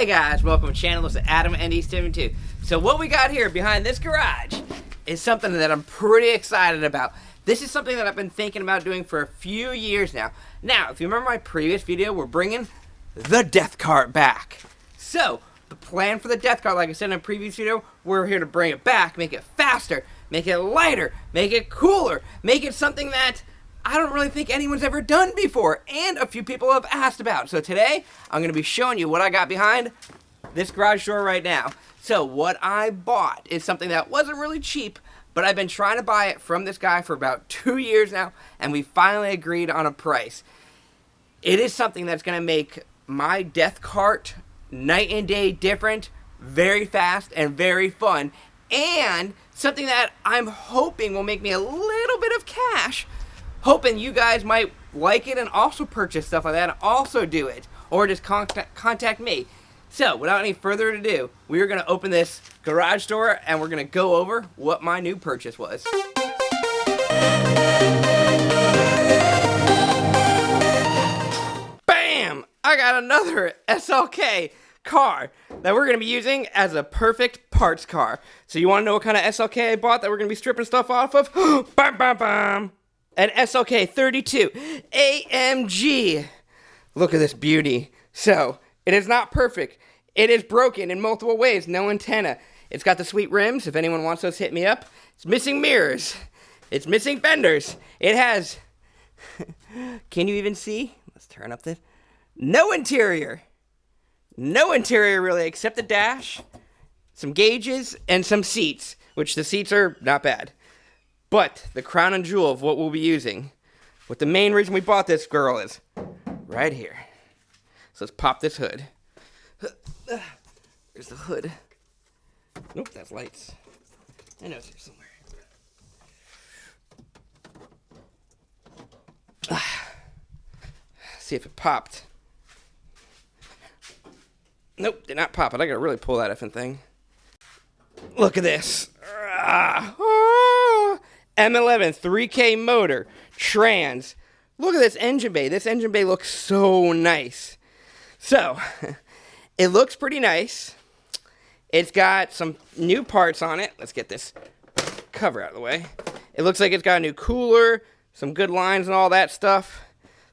Hey guys, welcome to the channel. This is Adam and East72. So what we got here behind this garage is something that I'm pretty excited about. This is something that I've been thinking about doing for a few years now. Now, if you remember my previous video, we're bringing the death-kart back. So, the plan for the death-kart, like I said in a previous video, we're here to bring it back, make it faster, make it lighter, make it cooler, make it something that I don't really think anyone's ever done before, and a few people have asked about. So today, I'm going to be showing you what I got behind this garage door right now. So what I bought is something that wasn't really cheap, but I've been trying to buy it from this guy for about 2 years now, and we finally agreed on a price. It is something that's going to make my death-kart night and day different, very fast, and very fun, and something that I'm hoping will make me a little bit of cash. Hoping you guys might like it and also purchase stuff like that and also do it. Or just contact me. So, without any further ado, we are going to open this garage door and we're going to go over what my new purchase was. Bam! I got another Slk car that we're going to be using as a perfect parts car. So you want to know what kind of Slk I bought that we're going to be stripping stuff off of? Bam, bam, bam! An Slk320 AMG. Look at this beauty. So, it is not perfect. It is broken in multiple ways. No antenna. It's got the sweet rims. If anyone wants those, hit me up. It's missing mirrors. It's missing fenders. It has... Can you even see? Let's turn up this. No interior. No interior, really, except the dash, some gauges, and some seats, which the seats are not bad. But the crown and jewel of what we'll be using, what the main reason we bought this girl is, right here. So let's pop this hood. There's the hood. Nope, that's lights. I know it's here somewhere. See if it popped. Nope, did not pop it. I gotta really pull that effing thing. Look at this. M11 3K motor, trans. Look at this engine bay. This engine bay looks so nice. So, it looks pretty nice. It's got some new parts on it. Let's get this cover out of the way. It looks like it's got a new cooler, some good lines and all that stuff.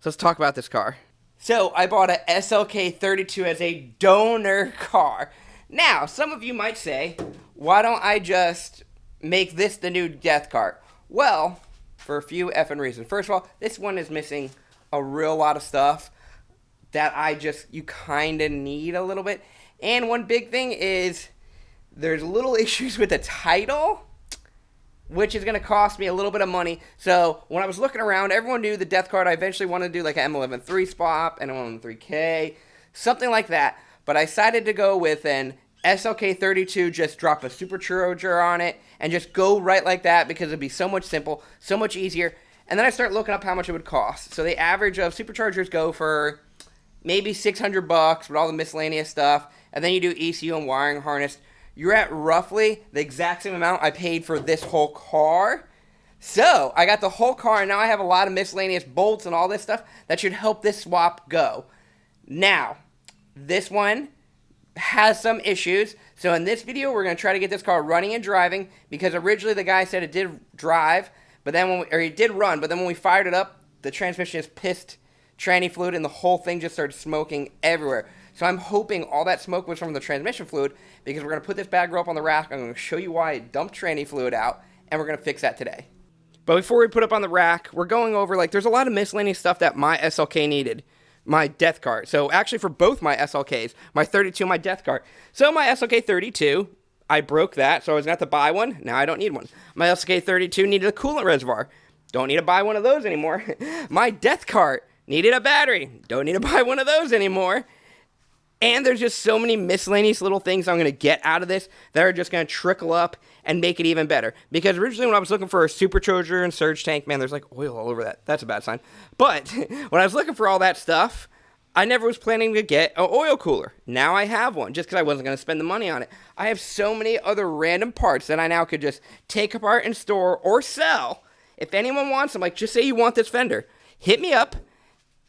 So let's talk about this car. So, I bought a Slk320 as a donor car. Now, some of you might say, why don't I just make this the new death-kart? Well, for a few effing reasons. First of all, this one is missing a real lot of stuff that you kind of need a little bit. And one big thing is there's little issues with the title, which is going to cost me a little bit of money. So when I was looking around, everyone knew the death-kart. I eventually wanted to do like an M11 3-spot, an M11 3K, something like that. But I decided to go with an Slk320, just drop a Supercharger on it, and just go right like that because it'd be so much simple, so much easier. And then I start looking up how much it would cost. So the average of Superchargers go for maybe $600 with all the miscellaneous stuff, and then you do ECU and wiring harness. You're at roughly the exact same amount I paid for this whole car. So I got the whole car, and now I have a lot of miscellaneous bolts and all this stuff that should help this swap go. Now, this one has some issues. So in this video, we're going to try to get this car running and driving, because originally the guy said it did drive, but then it did run, but then when we fired it up, the transmission just pissed tranny fluid and the whole thing just started smoking everywhere. So I'm hoping all that smoke was from the transmission fluid, because we're going to put this bad girl up on the rack. I'm going to show you why it dumped tranny fluid out, and we're going to fix that today. But before we put up on the rack, we're going over, there's a lot of miscellaneous stuff that my Slk needed. My death-kart. So actually for both my Slks, my 32 and my death-kart. So my Slk320, I broke that, so I was going to have to buy one. Now I don't need one. My Slk320 needed a coolant reservoir. Don't need to buy one of those anymore. My death-kart needed a battery. Don't need to buy one of those anymore. And there's just so many miscellaneous little things I'm going to get out of this that are just going to trickle up and make it even better. Because originally when I was looking for a supercharger and surge tank, man, there's like oil all over that. That's a bad sign. But when I was looking for all that stuff, I never was planning to get an oil cooler. Now I have one, just because I wasn't going to spend the money on it. I have so many other random parts that I now could just take apart and store or sell. If anyone wants them, just say you want this fender, hit me up.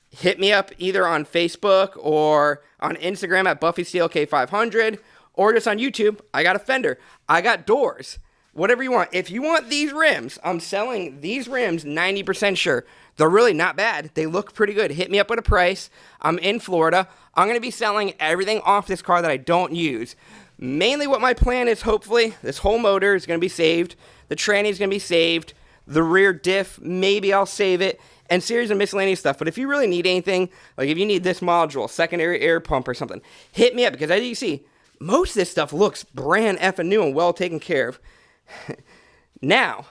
hit me up either on Facebook or on Instagram at BuffySlk500 or just on YouTube. I got a fender. I got doors. Whatever you want. If you want these rims, I'm selling these rims 90% sure. They're really not bad. They look pretty good. Hit me up with a price. I'm in Florida. I'm going to be selling everything off this car that I don't use. Mainly what my plan is, hopefully, this whole motor is going to be saved. The tranny is going to be saved. The rear diff, maybe I'll save it. And series of miscellaneous stuff. But if you really need anything, like if you need this module, secondary air pump or something, hit me up. Because as you see, most of this stuff looks brand effing new and well taken care of. Now,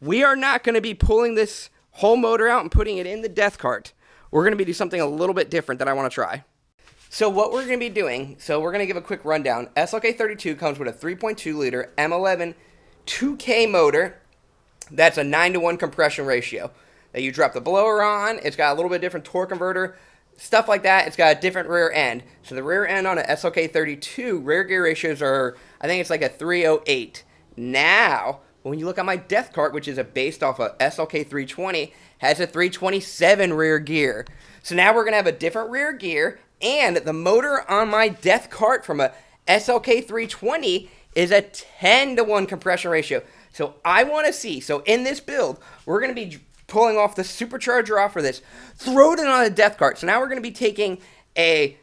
we are not going to be pulling this whole motor out and putting it in the death-kart. We're going to be doing something a little bit different that I want to try. So what we're going to be doing, we're going to give a quick rundown. Slk320 comes with a 3.2 liter M11 2K motor. That's a 9-to-1 compression ratio. That you drop the blower on, it's got a little bit different torque converter, stuff like that. It's got a different rear end. So the rear end on a Slk320 rear gear ratios are, I think it's like a 308. Now, when you look at my death-kart, which is based off a Slk320, has a 327 rear gear. So now we're going to have a different rear gear, and the motor on my death-kart from a Slk320 is a 10-to-1 compression ratio. So I want to see, so in this build, we're going to be pulling off the supercharger off for this, throw it in on a death-kart. So now we're going to be taking a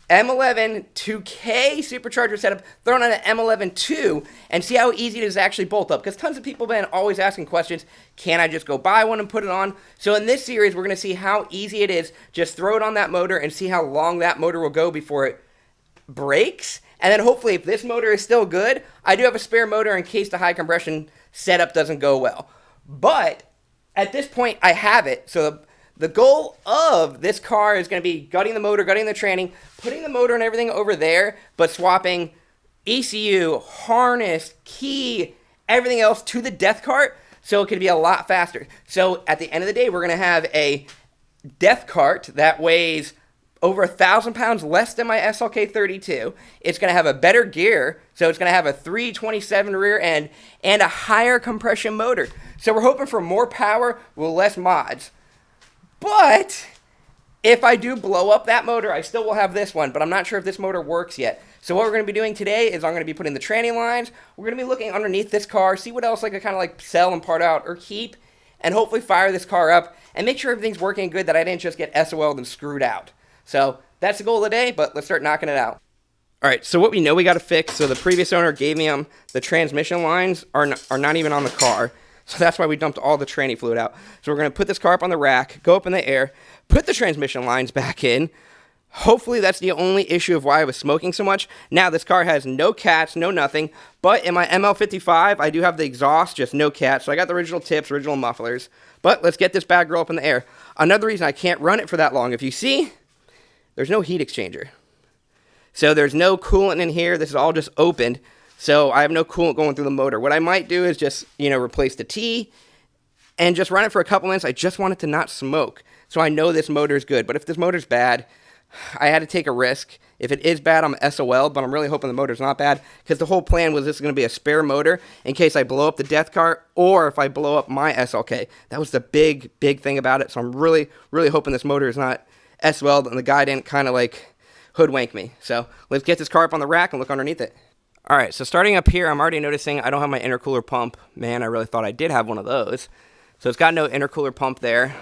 M11 2K supercharger setup, throwing on an M11 2, and see how easy it is to actually bolt up. Because tons of people have been always asking questions, can I just go buy one and put it on? So in this series, we're going to see how easy it is. Just throw it on that motor and see how long that motor will go before it breaks. And then hopefully, if this motor is still good, I do have a spare motor in case the high compression setup doesn't go well. But at this point, I have it. So the goal of this car is going to be gutting the motor, gutting the tranny, putting the motor and everything over there, but swapping ECU, harness, key, everything else to the death-kart so it could be a lot faster. So at the end of the day, we're going to have a death-kart that weighs over 1,000 pounds less than my Slk320. It's going to have a better gear, so it's going to have a 327 rear end and a higher compression motor. So we're hoping for more power with less mods. But if I do blow up that motor, I still will have this one, but I'm not sure if this motor works yet. So what we're going to be doing today is I'm going to be putting the tranny lines. We're going to be looking underneath this car, see what else I could kind of like sell and part out or keep, and hopefully fire this car up and make sure everything's working good, that I didn't just get SOL'd and screwed out. So that's the goal of the day, but let's start knocking it out. All right, so what we know we got to fix, so the previous owner gave me the transmission lines are not even on the car. So that's why we dumped all the tranny fluid out. So we're going to put this car up on the rack, go up in the air, put the transmission lines back in. Hopefully that's the only issue of why I was smoking so much. Now this car has no cats, no nothing. But in my ML55, I do have the exhaust, just no cats. So I got the original tips, original mufflers. But let's get this bad girl up in the air. Another reason I can't run it for that long, if you see, there's no heat exchanger. So there's no coolant in here. This is all just opened. So I have no coolant going through the motor. What I might do is just, replace the T and just run it for a couple minutes. I just want it to not smoke. So I know this motor is good. But if this motor's bad, I had to take a risk. If it is bad, I'm SOL, but I'm really hoping the motor's not bad, because the whole plan was this is going to be a spare motor in case I blow up the death-kart or if I blow up my SLK. That was the big thing about it. So I'm really hoping this motor is not SOL and the guy didn't kind of like hoodwink me. So let's get this car up on the rack and look underneath it. All right, so starting up here, I'm already noticing I don't have my intercooler pump. Man, I really thought I did have one of those. So it's got no intercooler pump there.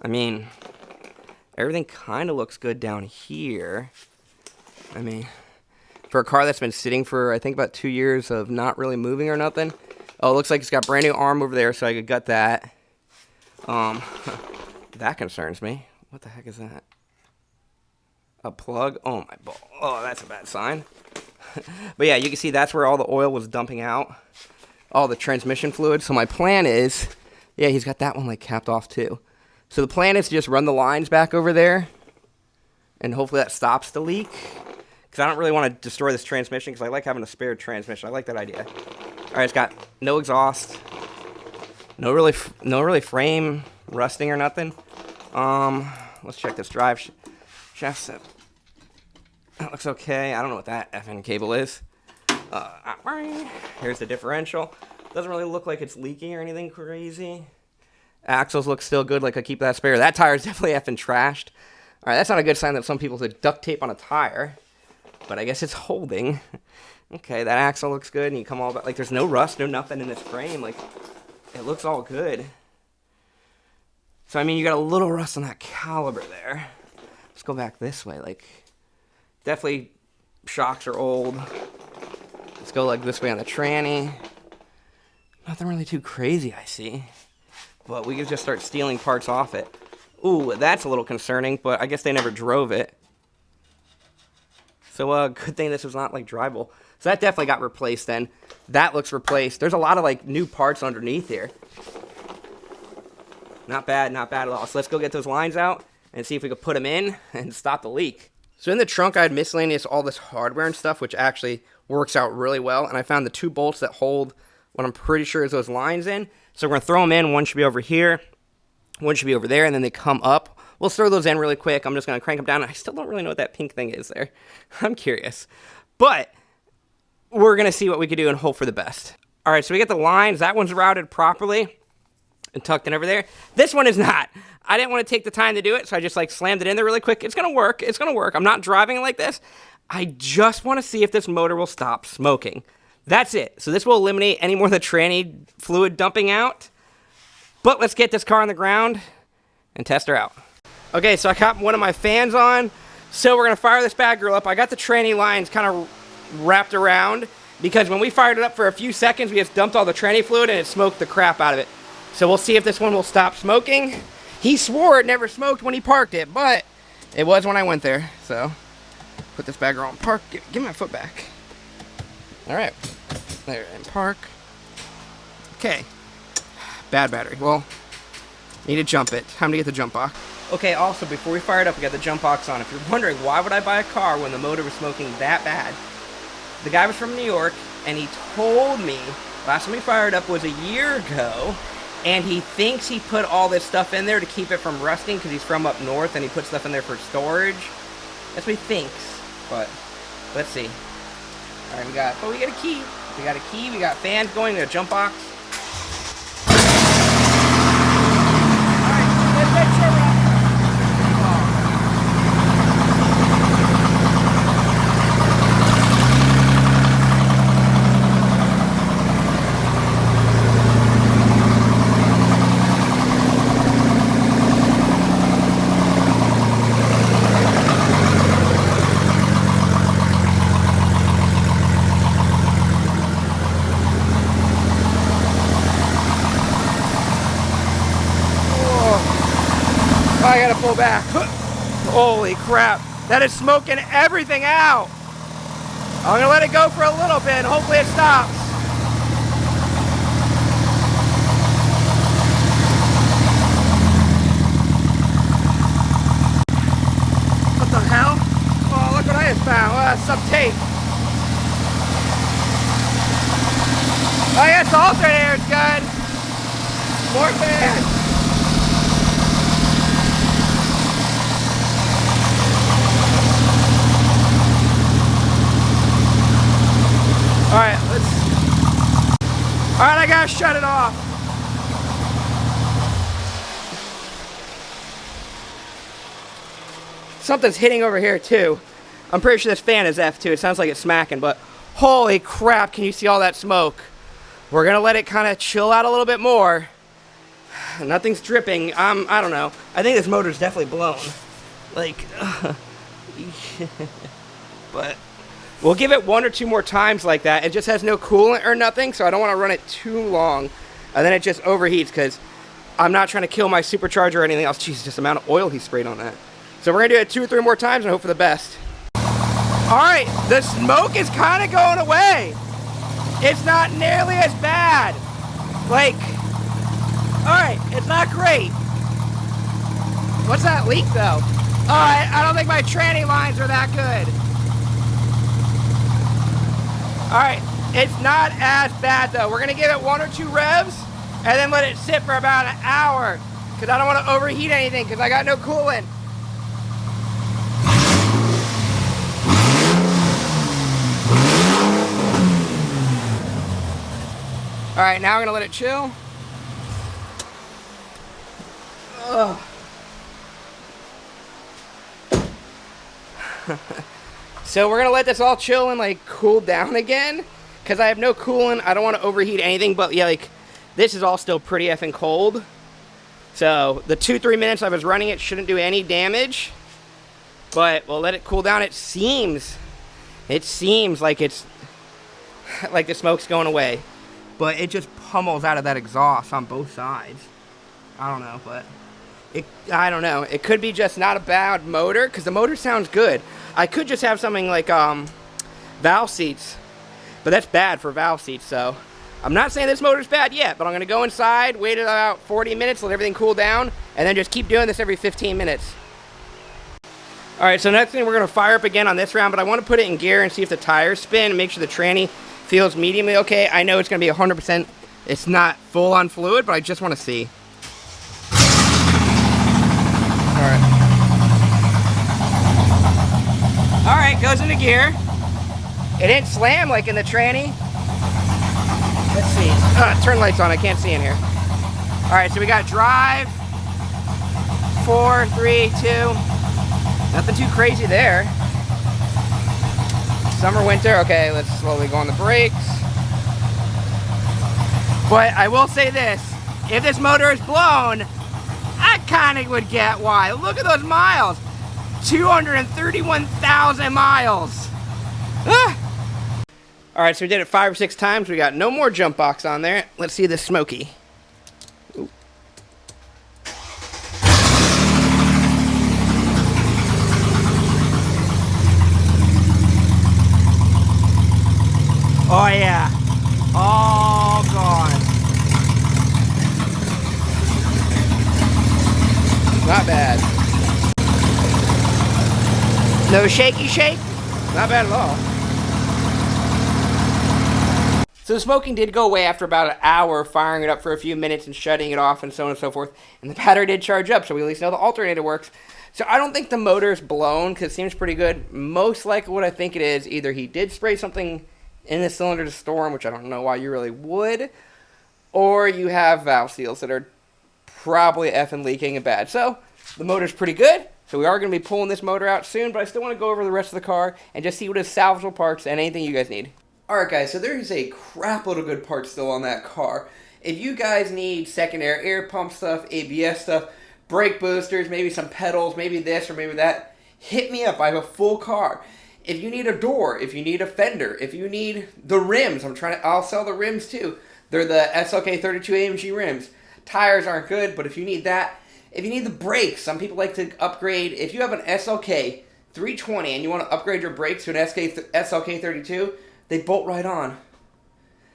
I mean, everything kind of looks good down here. I mean, for a car that's been sitting for, I think, about 2 years of not really moving or nothing. Oh, it looks like it's got brand new arm over there, so I could gut that. That concerns me. What the heck is that? A plug? Oh, my ball. Oh, that's a bad sign. But yeah, you can see that's where all the oil was dumping out. All the transmission fluid. So my plan is, yeah, he's got that one like capped off too. So the plan is to just run the lines back over there. And hopefully that stops the leak. Because I don't really want to destroy this transmission, because I like having a spare transmission. I like that idea. Alright, it's got no exhaust. No really frame rusting or nothing. Let's check this drive shaft set. That looks okay. I don't know what that effing cable is. Here's the differential. Doesn't really look like it's leaking or anything crazy. Axles look still good, like I keep that spare. That tire's definitely effing trashed. All right, that's not a good sign that some people put duct tape on a tire, but I guess it's holding. Okay, that axle looks good, and you come all about, like, there's no rust, no nothing in this frame. Like, it looks all good. So, I mean, you got a little rust on that caliber there. Let's go back this way. Like, definitely shocks are old. Let's go, like, this way on the tranny. Nothing really too crazy, I see. But we can just start stealing parts off it. Ooh, that's a little concerning, but I guess they never drove it. So, good thing this was not, like, drivable. So that definitely got replaced then. That looks replaced. There's a lot of, like, new parts underneath here. Not bad at all. So let's go get those lines out and see if we could put them in and stop the leak. So in the trunk, I had miscellaneous all this hardware and stuff, which actually works out really well. And I found the 2 bolts that hold what I'm pretty sure is those lines in. So we're going to throw them in. One should be over here. One should be over there. And then they come up. We'll throw those in really quick. I'm just going to crank them down. I still don't really know what that pink thing is there. I'm curious. But we're going to see what we can do and hope for the best. All right, so we get the lines. That one's routed properly and tucked in over there. This one is not. I didn't want to take the time to do it, so I just like slammed it in there really quick. It's going to work. It's going to work. I'm not driving it like this. I just want to see if this motor will stop smoking. That's it. So this will eliminate any more of the tranny fluid dumping out. But let's get this car on the ground and test her out. Okay, so I got one of my fans on. So we're going to fire this bad girl up. I got the tranny lines kind of wrapped around because when we fired it up for a few seconds, we just dumped all the tranny fluid and it smoked the crap out of it. So we'll see if this one will stop smoking. He swore it never smoked when he parked it, but it was when I went there. So put this bad girl on park. Give my foot back. All right, there, and park. Okay, bad battery. Well, need to jump it. Time to get the jump box. Okay, also, before we fire it up, we got the jump box on. If you're wondering, why would I buy a car when the motor was smoking that bad? The guy was from New York, and he told me, last time we fired up was a year ago, and he thinks he put all this stuff in there to keep it from rusting, because he's from up north, and he put stuff in there for storage. That's what he thinks, but let's see. All right, we got a key. We got a key, we got fans going, we got a jump box. All right, let's make sure we're I gotta pull back. Holy crap. That is smoking everything out. I'm gonna let it go for a little bit and hopefully it stops. What the hell? Oh, look what I just found. Oh, that's some tape. Oh yeah, it's alternator, it's good. More fans. Alright, Alright, I gotta shut it off. Something's hitting over here too. I'm pretty sure this fan is F too. It sounds like it's smacking, but holy crap, can you see all that smoke? We're gonna let it kind of chill out a little bit more. Nothing's dripping. I don't know. I think this motor's definitely blown. Like, but we'll give it 1 or 2 more times like that. It just has no coolant or nothing, so I don't want to run it too long. And then it just overheats because I'm not trying to kill my supercharger or anything else. Jeez, just the amount of oil he sprayed on that. So we're going to do it 2 or 3 more times and hope for the best. All right, the smoke is kind of going away. It's not nearly as bad. Like, all right, it's not great. What's that leak, though? Oh, I don't think my tranny lines are that good. Alright, it's not as bad though. We're going to give it 1 or 2 revs and then let it sit for about an hour because I don't want to overheat anything because I got no coolant. Alright, now I'm going to let it chill. Ugh. So we're gonna let this all chill and like cool down again, because I have no coolant. I don't want to overheat anything, but yeah, like this is all still pretty effing cold. So the 2-3 minutes I was running it shouldn't do any damage, but we'll let it cool down. It seems like it's like the smoke's going away, but it just pummels out of that exhaust on both sides. I don't know, but I don't know. It could be just not a bad motor, because the motor sounds good. I could just have something like valve seats, but that's bad for valve seats. So I'm not saying this motor's bad yet, but I'm going to go inside, wait about 40 minutes, let everything cool down, and then just keep doing this every 15 minutes. All right, so next thing we're going to fire up again on this round, but I want to put it in gear and see if the tires spin and make sure the tranny feels mediumly okay. I know it's going to be 100%. It's not full on fluid, but I just want to see. All right, goes into gear. It didn't slam like in the tranny. Let's see. Turn lights on. I can't see in here. All right, so we got drive. 4, 3, 2. Nothing too crazy there. Summer, winter. Okay, let's slowly go on the brakes. But I will say this. If this motor is blown, I kind of would get why. Look at those miles. 231,000 miles. Ah. All right, so we did it 5 or 6 times. We got no more jump box on there. Let's see this smoky. Ooh. Oh yeah, all gone. Not bad. No shaky shake? Not bad at all. So the smoking did go away after about an hour, firing it up for a few minutes and shutting it off and so on and so forth. And the battery did charge up, so we at least know the alternator works. So I don't think the motor's blown, because it seems pretty good. Most likely what I think it is, either he did spray something in the cylinder to storm, which I don't know why you really would, or you have valve seals that are probably effing leaking and bad. So the motor's pretty good. So we are going to be pulling this motor out soon, but I still want to go over the rest of the car and just see what is salvageable parts and anything you guys need. Alright guys, so there's a crap load of good parts still on that car. If you guys need secondary air pump stuff, ABS stuff, brake boosters, maybe some pedals, maybe this or maybe that, hit me up. I have a full car. If you need a door, if you need a fender, if you need the rims, I'll sell the rims too. They're the Slk320 AMG rims. Tires aren't good, but if you need that, if you need the brakes, some people like to upgrade. If you have an Slk320 and you want to upgrade your brakes to an Slk32, they bolt right on.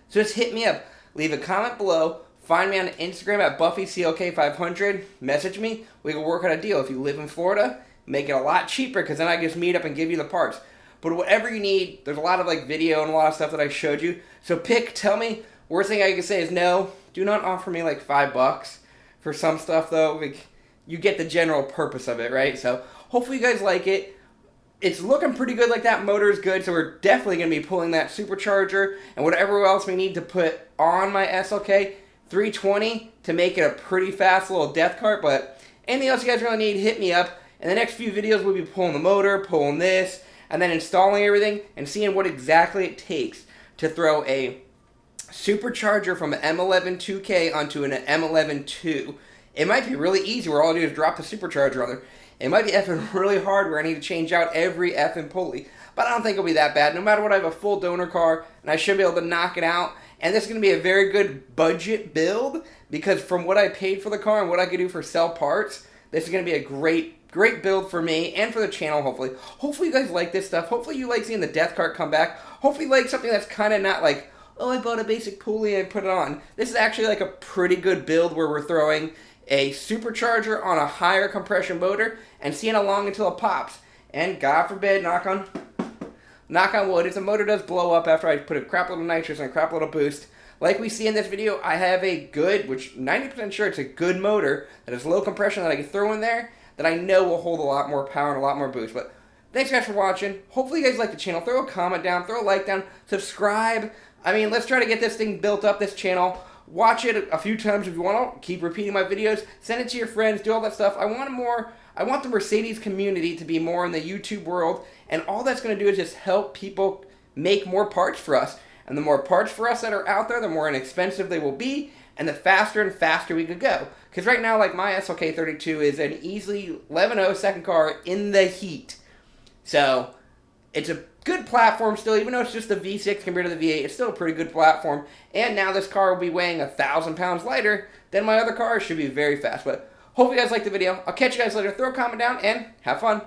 So just hit me up. Leave a comment below. Find me on Instagram at BuffyCLK500. Message me. We can work out a deal. If you live in Florida, make it a lot cheaper, because then I just meet up and give you the parts. But whatever you need, there's a lot of like video and a lot of stuff that I showed you. So tell me. Worst thing I can say is no. Do not offer me like $5 for some stuff though. Like, you get the general purpose of it, right? So hopefully you guys like it. It's looking pretty good. Like, that motor is good, so we're definitely going to be pulling that supercharger and whatever else we need to put on my Slk320 to make it a pretty fast little death cart. But anything else you guys really need, hit me up. In the next few videos, we'll be pulling the motor, pulling this, and then installing everything and seeing what exactly it takes to throw a supercharger from an M11 2K onto an M11 2. It might be really easy where all I do is drop the supercharger on there. It might be effing really hard where I need to change out every effing pulley. But I don't think it'll be that bad. No matter what, I have a full donor car, and I should be able to knock it out. And this is going to be a very good budget build, because from what I paid for the car and what I could do for sell parts, this is going to be a great build for me and for the channel, hopefully. Hopefully you guys like this stuff. Hopefully you like seeing the death cart come back. Hopefully you like something that's kind of not like, oh, I bought a basic pulley and I put it on. This is actually like a pretty good build where we're throwing a supercharger on a higher compression motor and seeing how long until it pops. And God forbid, knock on wood, if the motor does blow up after I put a crap load of nitrous and a crap load of boost, like we see in this video, I have a good, which 90% sure it's a good motor that has low compression that I can throw in there that I know will hold a lot more power and a lot more boost. But thanks guys for watching. Hopefully you guys like the channel. Throw a comment down, throw a like down, subscribe. I mean, let's try to get this thing built up, this channel. Watch it a few times if you want to. Keep repeating my videos. Send it to your friends. Do all that stuff. I want the Mercedes community to be more in the YouTube world, and all that's going to do is just help people make more parts for us. And the more parts for us that are out there, the more inexpensive they will be, and the faster and faster we could go. Because right now, like my Slk320 is an easily 11.0 second car in the heat. So it's a good platform still, even though it's just the V6 compared to the V8. It's still a pretty good platform. And now this car will be weighing 1,000 pounds lighter than my other car. It should be very fast. But hope you guys liked the video. I'll catch you guys later. Throw a comment down and have fun.